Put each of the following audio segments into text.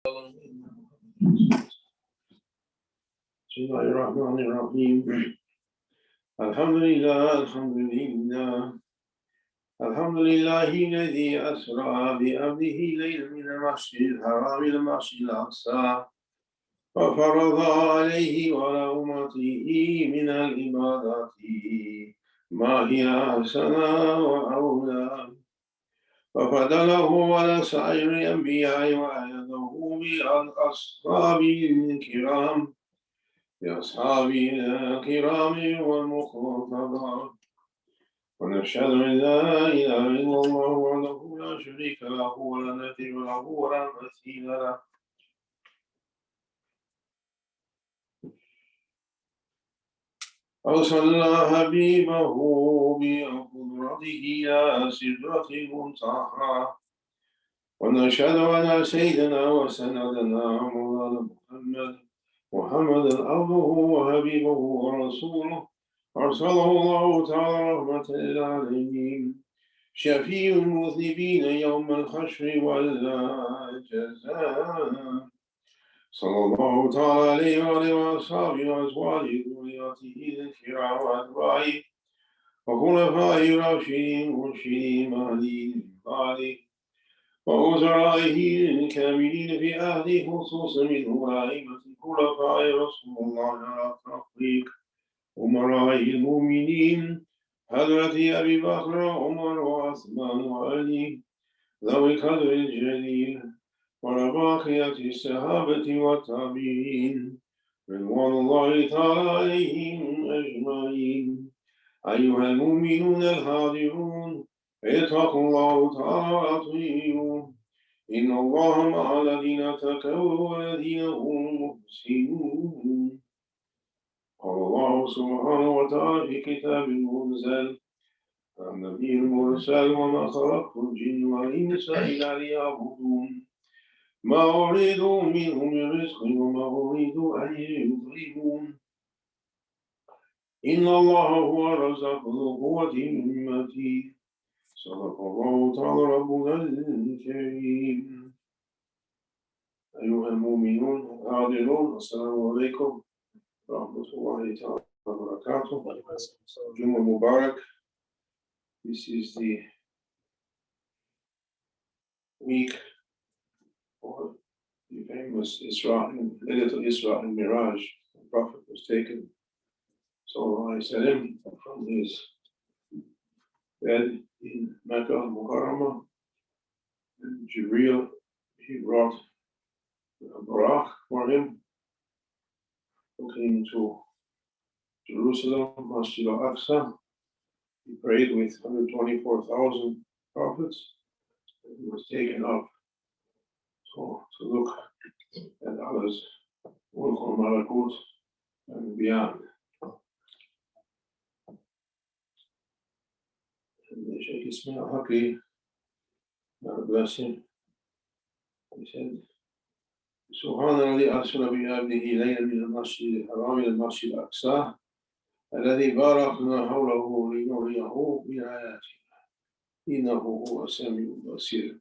بسم الله الرحمن الرحيم. الحمد لله الحمد لله الذي أسرى بعبده ليلا من المسجد الحرام إلى المسجد الأقصى وفرض عليه وعلى أمته من العبادات ما هي أحسن وأولى وفضله على سائر الأنبياء وأيده بالأصحاب الكرام بأصحاب الكرام والمقتضى ونشهد أن لا إله إلا الله وحده لا شريك له ولا نذير له ولا مثيل له أرسل حبيبه بقدرته إلى سدرة المنتهى ونشهد على سيدنا وسندنا مولانا محمد عبده وحبيبه ورسوله أرسله الله تعالى رحمة للعالمين شفيع المذنبين يوم الحشر والجزاء صلى الله تعالى عليه وعلى وأصحابه وأزواجه وذريته الكرام وأتباعه وخلفائه الراشدين المرشدين المهديين من بعده ووزرائه الكاملين في أهله خصوصا منهم أئمة الخلفاء رسول الله على التحقيق أمراء المؤمنين حضرة أبي بكر وعمر وعثمان وعلي ذوي القدر الجليل وبقية الصحابة والتابعين رضوان الله تعالى عليهم أجمعين. أيها المؤمنون الحاضرون اتقوا الله تعالى وأطيعوه إن الله مع الذين اتقوا والذين هم محسنون. قال الله سبحانه وتعالى في كتاب المنزل النبي المرسل وما خلقت الجن والإنس إلا ليعبدون ما أريد منهم من رزق وما أريد أن يطعمون إن الله هو الرزاق ذو قوة المتين. صدق الله تعالى ربنا الكريم. أيها المؤمنون الحاضرون السلام عليكم ورحمة الله تعالى وبركاته. Jumuah Mubarak. This is the week for the famous Isra and Isra and Miraj. The Prophet was taken from his bed in Mecca al-Mukarramah, and Jibreel, he brought a barak for him, took him to Jerusalem, Masjid al-Aqsa. He prayed with 124,000 prophets, and he was taken up to look at Allah's Mulk al-Malakut and beyond. And the Shaykh Abdul Haqq, God bless him, he said, سبحان الذي أرسل بعبده ليلا من المسجد الحرام إلى المسجد الأقصى الذي باركنا حوله لنريه من آياتنا إنه هو السميع البصير.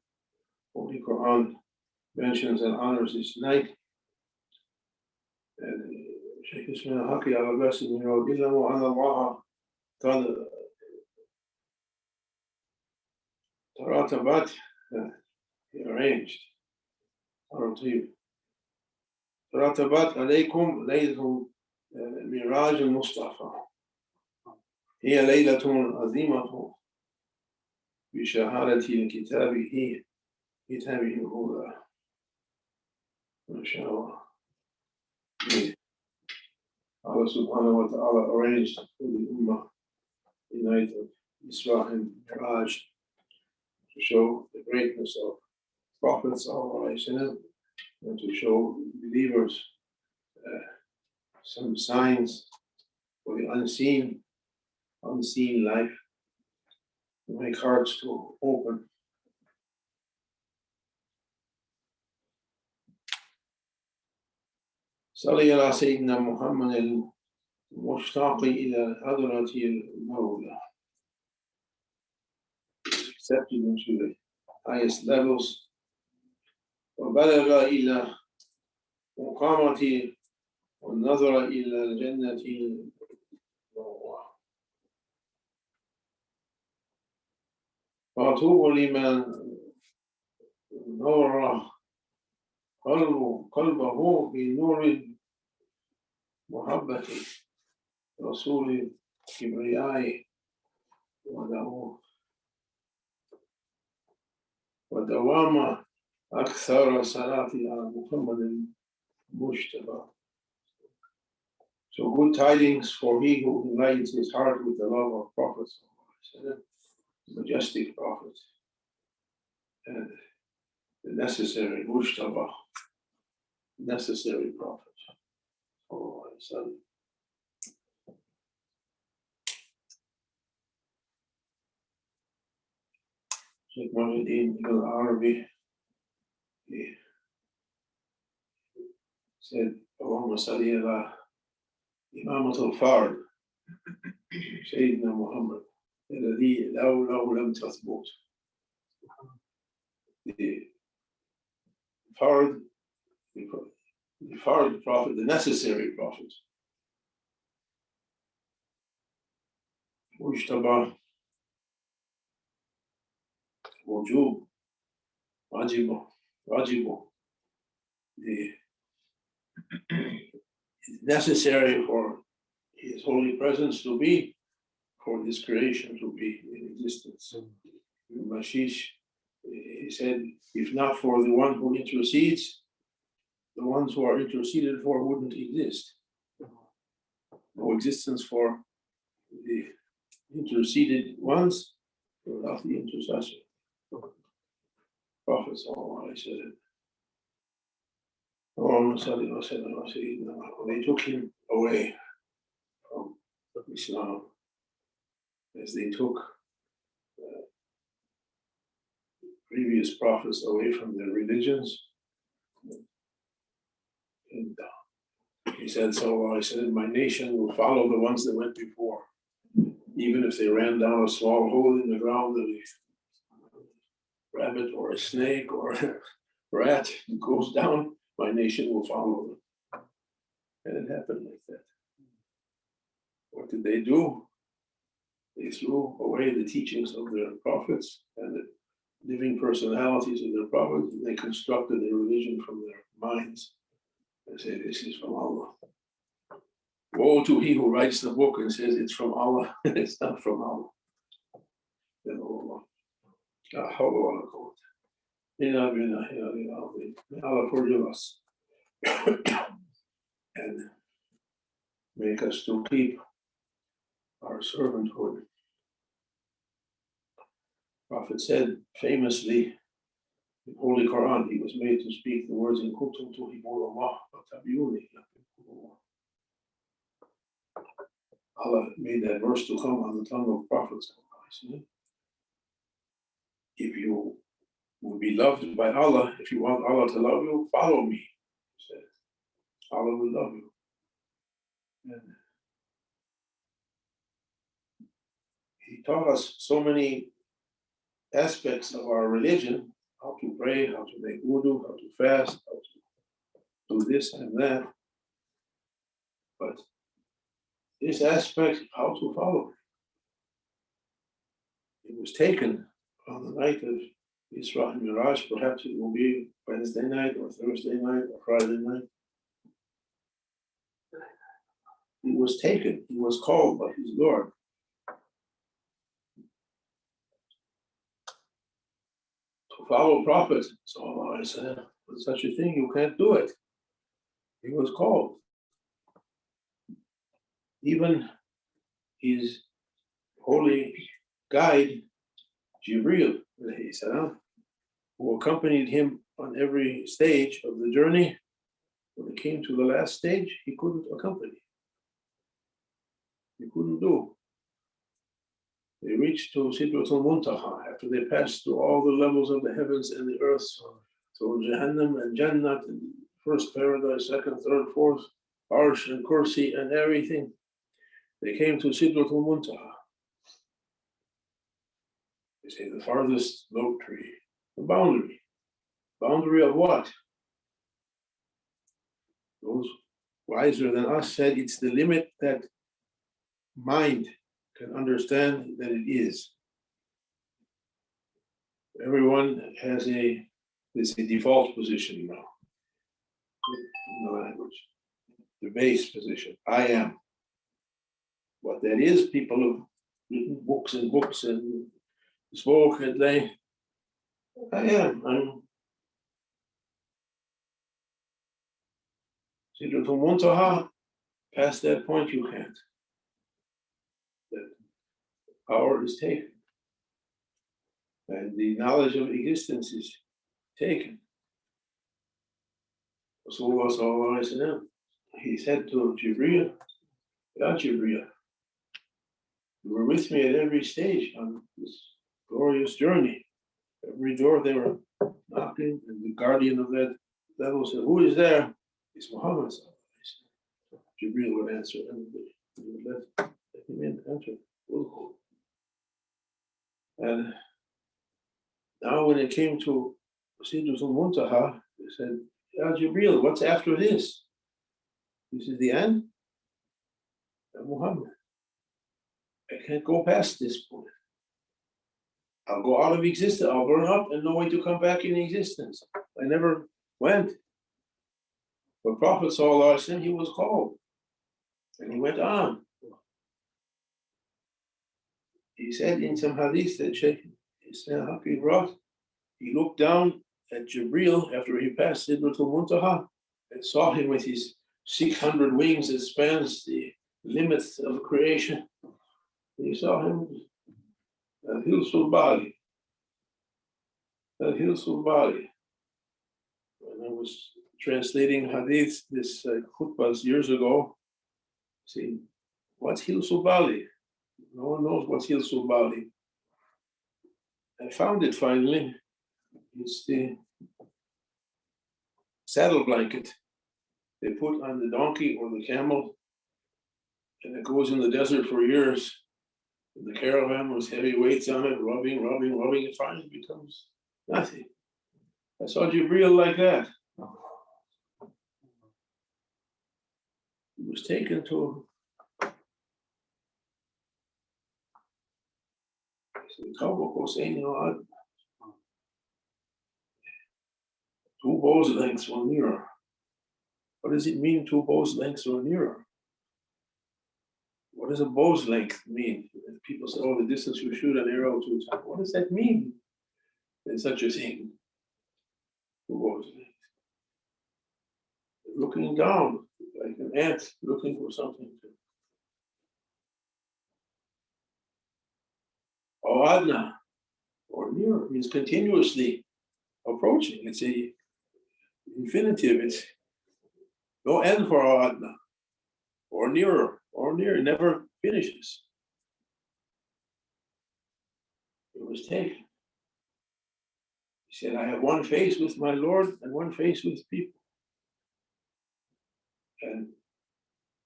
Holy Quran mentions and honors this night. And Shaykh Abdul Haqq, Allah bless him, wrote, إِلَّهُ أَنَّ اللَّهَ قَدْ ترتبت, he arranged, ترتبت عليكم ليلة ميراج المصطفى هي ليلة عظيمة بشهادة كتابه الهدى. ما شاء الله. Allah subhanahu wa ta'ala arranged for the Ummah the night of Isra and Miraj to show the greatness of prophets and to show believers some signs for the unseen life, to make hearts to open. صلي على سيدنا محمد المشتاق إلى حضرة المولى. Accepted into the highest levels وبلغ إلى مقامة والنظر إلى الجنة فطوبى لمن نور قلبه بنور محبة رسول كبرياء ودوام أكثر صلاة على محمد المجتبى. So good tidings for he who enlightens his heart with the love of prophets, majestic prophet, and the necessary mujtaba, necessary prophet. Shaykh Muhammad al-Arabi said, Allahumma salli ala إمامة الفارد سيدنا محمد الذي لو لم تثبت. The Fard, the Fard prophet, the necessary prophet. Mujtaba, wujub, wajibu. It's necessary for his holy presence to be, for this creation to be in existence. Mashish, he said, if not for the one who intercedes, the ones who are interceded for wouldn't exist. No existence for the interceded ones without the intercessor. Prophet sallallahu alaihi wasallam. They took him away from Islam, as they took previous prophets away from their religions. And he said, so I said, my nation will follow the ones that went before. Even if they ran down a small hole in the ground and a rabbit or a snake or a rat goes down, my nation will follow them. And it happened like that. What did they do? They threw away the teachings of their prophets and the living personalities of their prophets. They constructed a religion from their minds and say, this is from Allah. Woe to he who writes the book and says it's from Allah. It's not from Allah. May Allah forgive us and make us to keep our servanthood. Prophet said famously in Holy Quran, he was made to speak the words in Kuntum tuhibbuna Allah fattabi'uni. Allah made that verse to come on the tongue of prophets. If you will be loved by Allah, if you want Allah to love you, follow me. He said, Allah will love you. And he taught us so many aspects of our religion, how to pray, how to make wudu, how to fast, how to do this and that. But this aspect, how to follow it was taken on the night of Isra and Miraj. Perhaps it will be Wednesday night or Thursday night or Friday night. He was taken, he was called by his Lord. To follow Prophet, sallallahu alaihi wasallam, with such a thing, you can't do it. He was called. Even his holy guide, Jibreel, who accompanied him on every stage of the journey, when it came to the last stage, he couldn't accompany. He couldn't do. They reached to Sidratul Muntaha after they passed through all the levels of the heavens and the earth, so Jahannam and Jannat, and first paradise, second, third, fourth, Arsh and Kursi and everything. They came to Sidratul Muntaha. They say the farthest lobe tree, the boundary. Boundary of what? Those wiser than us said it's the limit that mind can understand that it is. Everyone has a default position now in the language. The base position. I am. What that is, people have written books and books and spoke at length. I am. I'm Sidratul Muntaha. Past that point, you can't. That power is taken. And the knowledge of existence is taken. Rasulullah sallallahu alaihi wasallam, he said to Jibreel, Ya Jibreel, you were with me at every stage on this glorious journey. Every door they were knocking, and the guardian of that level said, who is there? It's Muhammad sallallahu alaihi wasallam. Jibreel would answer, and he would let him in, enter. And now when it came to Sidratul Muntaha, they said, Ya Jibreel, what's after this? This is the end? Muhammad, I can't go past this point. I'll go out of existence, I'll burn up and no way to come back in existence. I never went. But Prophet sallallahu alaihi wasallam, he was called. And he went on. He said in some hadith that Shaykh Abdul Haqq brought, he looked down at Jibreel after he passed Sidratul Muntaha and saw him with his 600 wings that spans the limits of creation. He saw him Al-Hilsul Bali. Al-Hilsul Bali. When I was translating hadith, this khutbahs years ago, see, what's Hilsul Bali? No one knows what's Hilsul Bali. I found it finally. It's the saddle blanket they put on the donkey or the camel, and it goes in the desert for years. And the caravan with heavy weights on it, rubbing, it finally becomes nothing. I saw Jibreel like that. He was taken to two bows lengths or nearer. What does it mean, two bows lengths or nearer? What does a bow's length mean? People say, oh, the distance you shoot an arrow to. What does that mean? There's such a thing. Two bows lengths. Looking down, like an ant looking for something. Or adna, or nearer, means continuously approaching. It's a infinitive. It's no end for adna. Or nearer, it never finishes. It was taken. He said, I have one face with my Lord and one face with people. And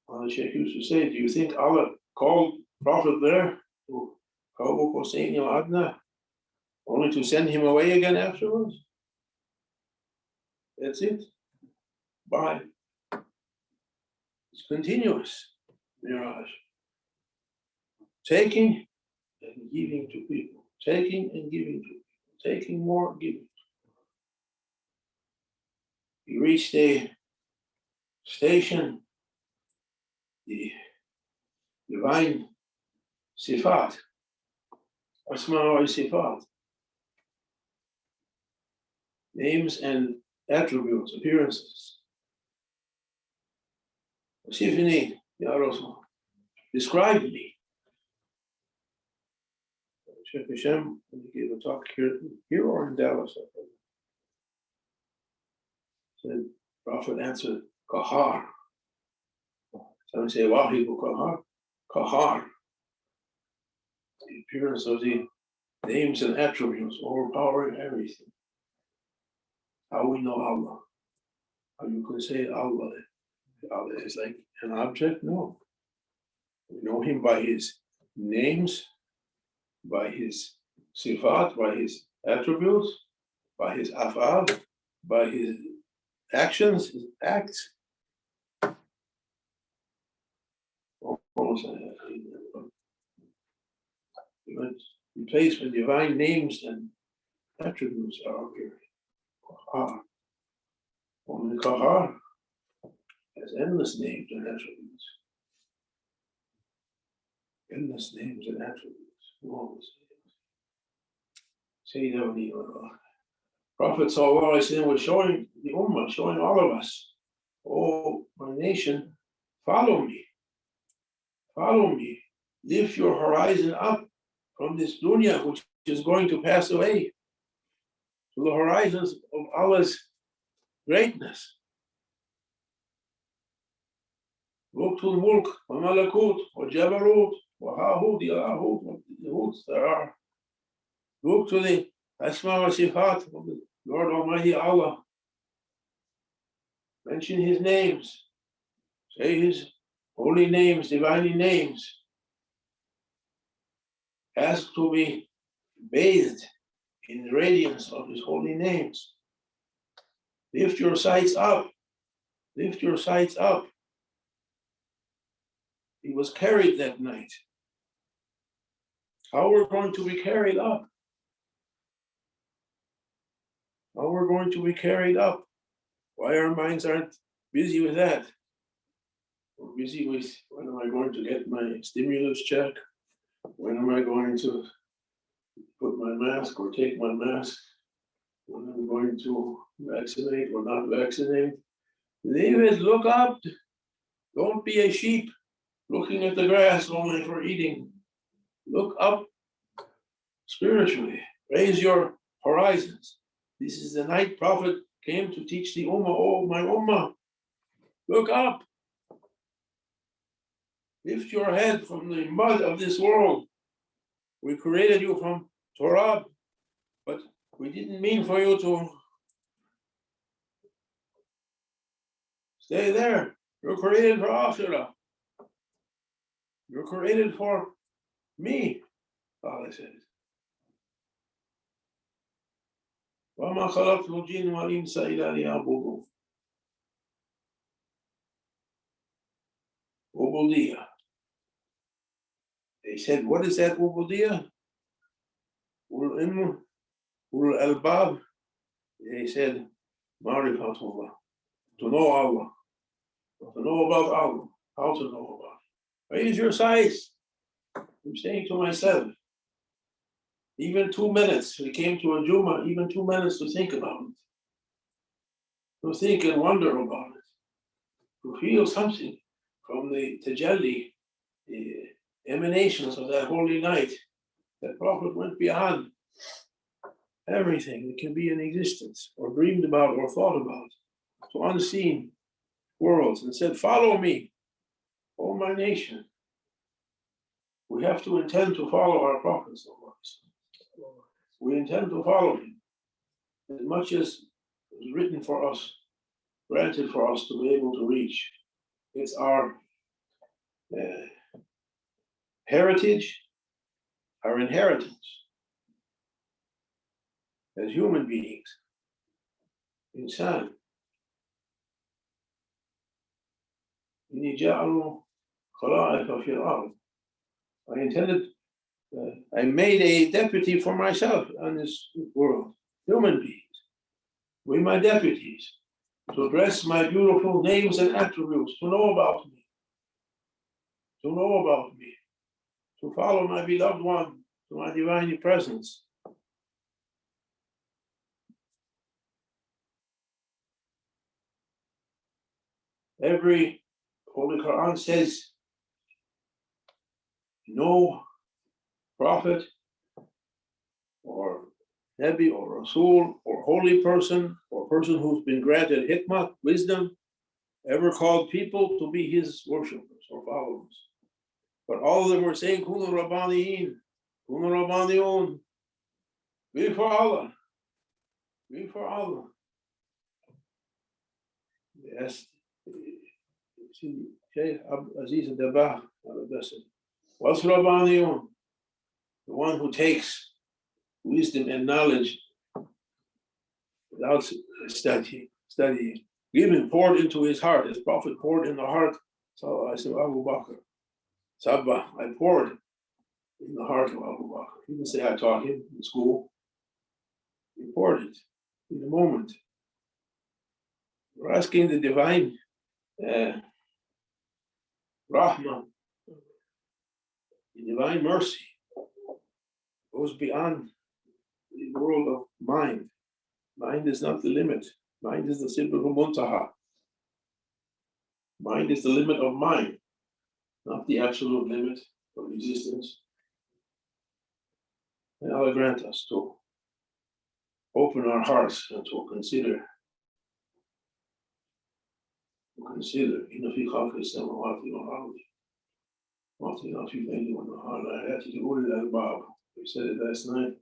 the Shaykh used to say, do you think Allah called Prophet there to Adna only to send him away again afterwards? That's it. Bye. It's continuous, Miraj. Taking and giving to people. Taking and giving to people. Taking more, giving. You reached a station, the divine sifat, asma wa sifat, names and attributes, appearances. Sifini, Ya Rasul, describe me. Shaykh Hashem gave a talk here or in Dallas. Said, Prophet answered, Kahar. Some say, Wahibu Kahar. Kahar. The appearance of the names and attributes overpowering everything. How we know Allah? How you can say Allah? Allah is like an object? No. We know him by his names, by his sifat, by his attributes, by his af'al, by his actions, his acts. Replaced with divine names and attributes are here. Only Kahar has endless names and attributes. Endless names and attributes. Sayyidina Prophet Sallallahu Alaihi Wasallam was showing the Ummah, showing all of us, oh, my nation, follow me. Follow me. Lift your horizon up from this dunya, which is going to pass away, to the horizons of Allah's greatness. Look to the mulk, wa malakut, wa jabarut, wa hahut, yahut, wa yahut there are. Look to the asma wa sifat of the Lord Almighty Allah. Mention his names. Say his holy names, divine names. Ask to be bathed in the radiance of his holy names. Lift your sights up. Lift your sights up. He was carried that night. How we're going to be carried up? How we're going to be carried up? Why our minds aren't busy with that? We're busy with, when am I going to get my stimulus check? When am I going to put my mask or take my mask? When I'm going to vaccinate or not vaccinate? Leave it, look up. Don't be a sheep looking at the grass only for eating. Look up spiritually. Raise your horizons. This is the night Prophet came to teach the Ummah. Oh, my Ummah, look up. Lift your head from the mud of this world. We created you from Torah, but we didn't mean for you to stay there. You're created for Akhirah. You're created for me, Allah says. وَمَا خَلَقْتُ الْجِنَّ وَالْإِنسَ إِلَّا لِيَعْبُدُونِ. Ubudiyah. They said, what is that Ubudiyah? Ulul ilm, ulul albab. They said, Ma'rifatullah. To know Allah. To know about Allah. How to know about it. Raise your sights. I'm saying to myself, even 2 minutes, we came to a Jumu'ah, even 2 minutes to think about it. To think and wonder about it. To feel something from the tajalli, the emanations of that holy night. That Prophet went beyond everything that can be in existence, or dreamed about, or thought about, to unseen worlds, and said, follow me, O my nation. We have to intend to follow our Prophet. We intend to follow him as much as is written for us, granted for us to be able to reach. It's our heritage, our inheritance as human beings, insan. I intended, I made a deputy for myself on this world, human beings. We my deputies, to address my beautiful names and attributes, to know about me, to follow my beloved one, to my divine presence. Every Holy Quran says, no prophet or Nabi or Rasul or holy person or person who's been granted hikmah, wisdom, ever called people to be his worshippers or followers. But all of them were saying, Kunu Rabbaniyin, Kunu Rabbaniyun, be for Allah, be for Allah. Yes, Shaykh Abdul Haqq, what's Rabbaniyun? The one who takes wisdom and knowledge without studying. Giving poured into his heart, as Prophet poured in the heart. So I said, Abu Bakr, Sabah, I poured in the heart of Abu Bakr. He didn't say I taught him in school. He poured it in the moment. We're asking the divine Rahman, the divine mercy goes beyond the world of mind. Mind is not the limit. Mind is the Sidratul Muntaha. Mind is the limit of mind, not the absolute limit of existence. And Allah grant us to open our hearts and to consider إن في خلق السماوات والأرض واختلاف الليل والنهار لآيات لأولي الألباب. We said it last night.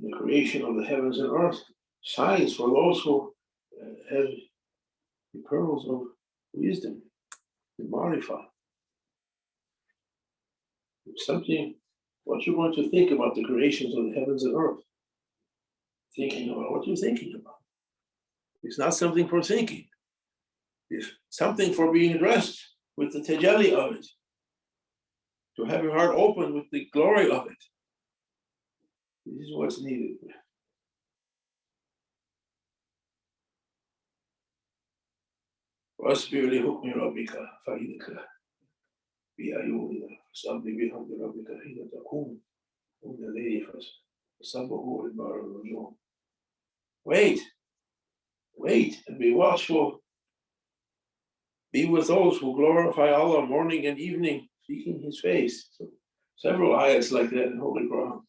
The creation of the heavens and earth, signs for those who have the pearls of wisdom, the marifa. Something, what you're going to think about the creations of the heavens and earth. Thinking about what you're thinking about. It's not something for thinking. It's something for being addressed with the tajalli of it. To have your heart open with the glory of it. This is what's needed. واصبر لحكم ربك فإنك بأعيننا فسبح بحمد ربك حين تقوم ومن الليل فسبحه وإدبار النجوم. Wait and be watchful. Be with those who glorify Allah morning and evening, seeking His face. So, several ayats like that in Holy Quran.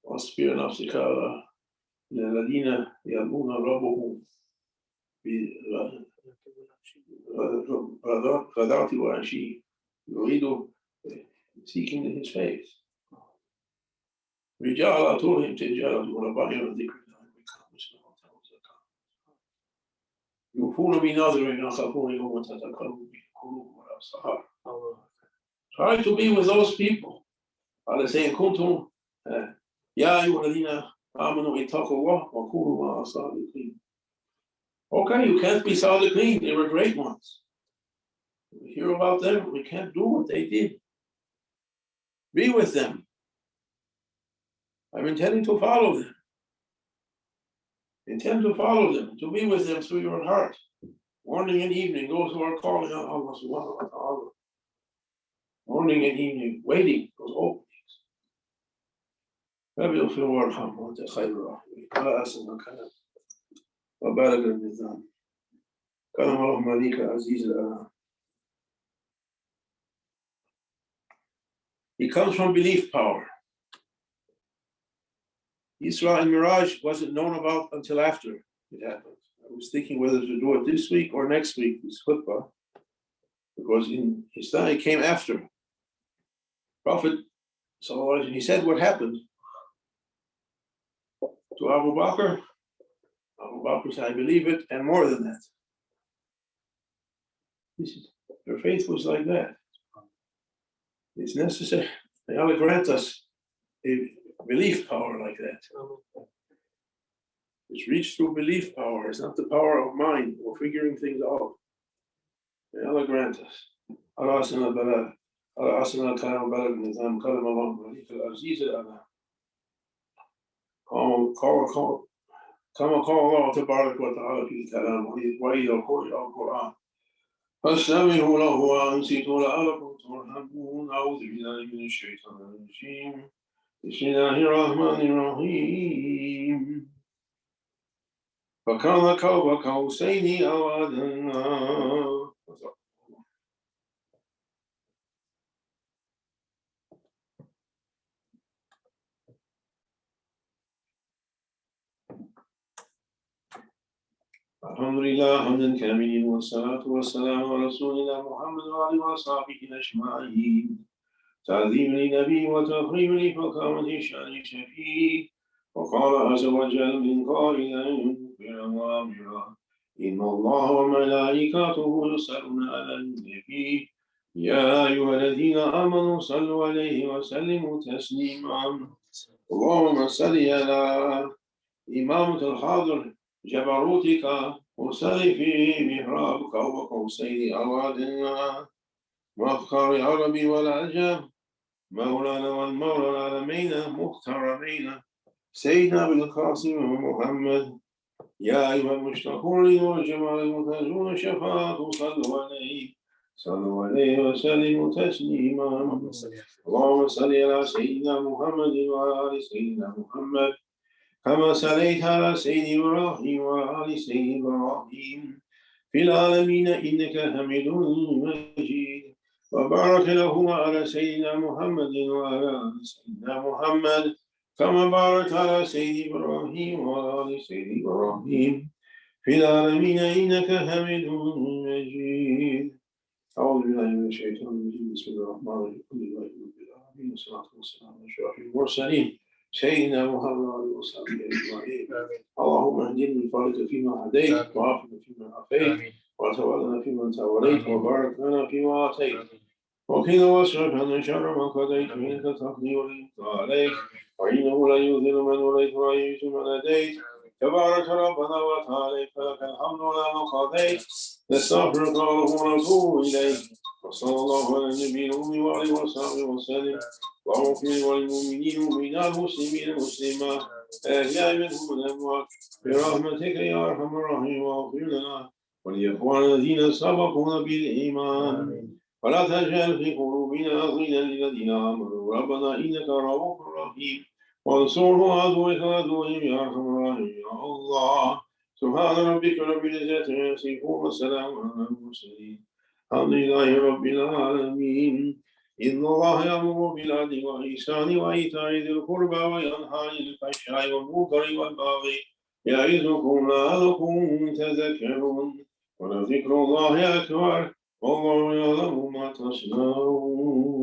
واصبر نفسك على الذين يدعون ربهم غداة وعشي يريد seeking His face. رجال على طولهم تجارة ورباعهم ذكر الله يوفون بنذرهم يخافون يوما تتقلب فيه القلوب والأبصار. Try to be with those people. Allah saying, كنتم يا أيها الذين آمنوا اتقوا الله وكونوا مع الصادقين. Okay, you can't be sadiqeen. They were great ones. We hear about them. We can't do what they did. Be with them. I'm intending to follow them. Intend to follow them, to be with them through your heart. Morning and evening, those who are calling on Allah subhanahu wa ta'ala. Morning and evening, waiting for openings. فبيغفر وارحم وانت خير الراحمين. على أحسن الكلام وبارك النظام. كلام الله مليك عزيز الأنام. It comes from belief power. Isra and Miraj wasn't known about until after it happened. I was thinking whether to do it this week or next week, this khutbah, because in Islam it came after. Prophet, he said what happened to Abu Bakr. Abu Bakr said, I believe it, and more than that. Your faith was like that. It's necessary. May Allah grant us a belief power like that. It's reached through belief power. It's not the power of mind or figuring things out. May Allah grant us. Allah asana balad. Allah asana kalam balad nizam kalam Allah malik al-aziz al-ana. كما قال الله تبارك وتعالى في الكلام وإذا قرئ القرآن فاستمعوا له وأنصتوا لعلكم ترحمون. أعوذ بالله من الشيطان الرجيم. بسم الله الرحمن الرحيم. فكان قاب قوسين أو أدنى. الحمد لله حمدا كاملا والصلاة والسلام على رسولنا محمد وآله وصحبه أجمعين. تعظيم للنبي وتكريم لفخامة شأن شفيع. وقال عز وجل من قائلا مخبرا وامرا إن الله وملائكته يصلون على النبي يا أيها الذين آمنوا صلوا عليه وسلموا تسليما. اللهم صل على إمامة الحاضر جبروتك وصلي في محرابك وقوسين أوادنا وأفكار عربي والعجم مولانا والمولى العالمين مخترمين سيدنا بالقاسم محمد يا أيها المشتاقون والجمال المنتهجون شفاعة صلوا عليه وسلموا تسليما اللهم صل على سيدنا محمد وعلى آل سيدنا محمد كما صليت على سيدنا إبراهيم وعلى آل سيدنا إبراهيم في العالمين إنك حميد مجيد وبارك اللهم على سيدنا محمد وعلى آل سيدنا محمد كما بارك على سيدنا إبراهيم وعلى آل سيدنا إبراهيم في العالمين إنك حميد مجيد. أعوذ بالله من الشيطان الرجيم بسم الله الرحمن الرحيم الحمد لله رب العالمين والصلاة والسلام على أشرف المرسلين سيدنا محمد وعلى وصحبه أجمعين. اللهم اهدنا بفضلك فيما هديت وعافنا فيما عافيت وتولنا فيما توليت وبارك لنا فيما أعطيت وقنا واصرف عنا شر ما قضيت إنك تقضي ولا يقضى عليك وإنه لا يذل من وليت ولا يعز من هديت تبارك ربنا وتعالى فلك الحمد على ما قضيت نستغفرك اللهم ونتوب إليك وصلى الله على النبي الأمي وعلى وصحبه وسلم اللهم اغفر للمؤمنين والمؤمنات المسلمين والمسلمات الأحياء منهم والأموات برحمتك يا أرحم الراحمين واغفر لنا ولإخواننا الذين سبقونا بالإيمان ولا تجعل في قلوبنا غلا للذين آمنوا ربنا إنك رؤوف رحيم وانصرهم عدوك وعدوهم يا أرحم الراحمين يا الله سبحان ربك رب العزة عما يصفون وسلام على المرسلين الحمد لله رب العالمين. إن الله يأمر بالعدل والإحسان وإيتاء ذي القربى وينهى عن الفحشاء والمنكر والبغي يعظكم لعلكم تذكرون ولذكر الله أكبر والله يعلم ما تصنعون.